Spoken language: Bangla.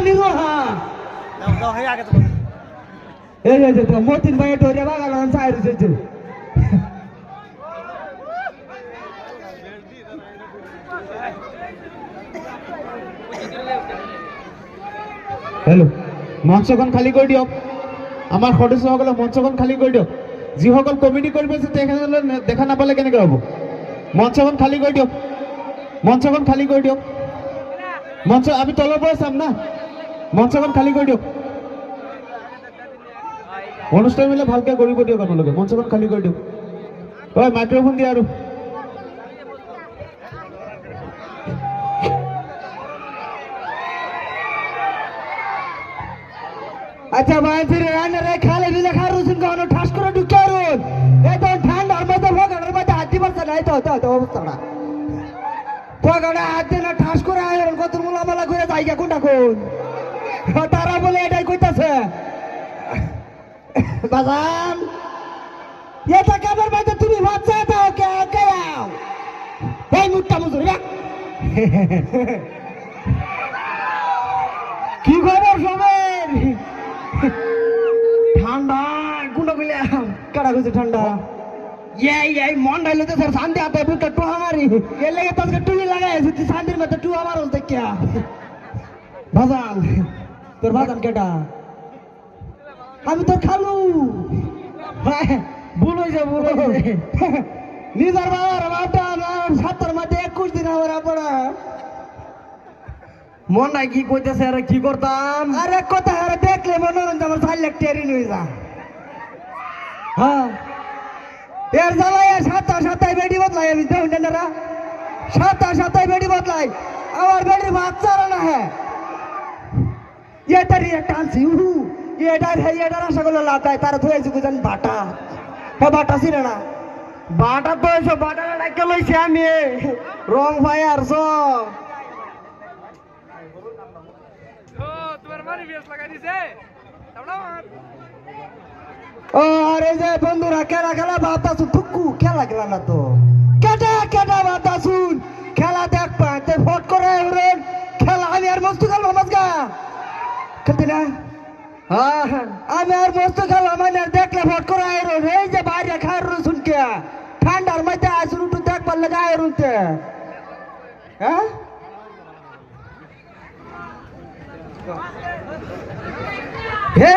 নিগো হ্যাঁ দাও হে আগে তো এই যে তো মতিন ভাই ধরে বাগালাম সাইড হইছে হেল্ল' মঞ্চখন খালী কৰি দিয়ক আমাৰ সদস্যসকলক মঞ্চখন খালী কৰি দিয়ক যিসকল কমিটি কৰিব আছে তেখেতসকলে দেখা নাপালে কেনেকৈ হ'ব মঞ্চখন খালী কৰি দিয়ক মঞ্চখন খালী কৰি দিয়ক মঞ্চ আমি তলৰ পৰা চাম না মঞ্চখন খালী কৰি দিয়ক অনুষ্ঠানবিলাক ভালকৈ কৰিব দিয়ক আপোনালোকে মঞ্চখন খালী কৰি দিয়ক ঐ মাইক্ৰফোন দিয়া আৰু আচ্ছা ভাইদের রান্নারে খালে দিলে খারুছেন কারণ ঠাস করে ঢুকে রুন এই তো ঠান্ডার মধ্যে ভগানোর মধ্যে হাতি পারছে না এই তো অবস্থাটা ভগানো হাতে না ঠাস করে আয়রন কত মোলামালা করে জায়গা কোনটা কোন তারা বলে এটাই কইতাছে বাজান এটা কাবার বাইতে তুমি বাচ্চা দাও কে কে আও এই মুটটা মুজুরি বা কি খবর সবের ঠান্ডা গুন্ডা কইলে কাটা কইছে ঠান্ডা এই মন ডাইলে তো স্যার শান্তি আতে বুটা টু আমারি এ লাগে তোকে টুনি লাগাই তুই শান্তির মধ্যে টু আমারও দেখিয়া বাজান তোর বাজান কেটা আমি তো খালু ভুল হয়েছে নিজের বাবার বাপটা ৭০ মধ্যে ২১ দিন আমার পড়া মন নাই কি কইতেছে আরে কি করতাম আরে কথা আরে দেখলে মনোরঞ্জন আমার ৪ লাখ টেরি নিয়ে যা হ্যাঁ এর জ্বালায় ৭ বেডি বদলাই আমি দেখুন না ৭ বেডি বদলাই আমার বেডির বাচ্চারা না হ্যাঁ এটারই একটা আনছি এটার আশা করলে লাতায় তারা ধুয়েছে বুঝেন বাটা হ্যাঁ বাটা ছিল না বাটা তো এসে বাটাটা ডাকে লইছি আমি রং ভাই আর সব ও আরে যে বন্ধুরা খেলা বাতাসু টুকু খেলা খেলা না তো কেটা বাতাসুন খেলা দেখ পাতে ফট করে খেলা আমি আর মস্ত খেলবো মজগা খেলতে না আমি আর মস্ত খেলা মানে দেখলে ফট করে এই যে বাইরে খায় রসুন কে ঠান্ডার মধ্যে আসুন একটু দেখবার লেগে আয়রুনতে হ্যাঁ হে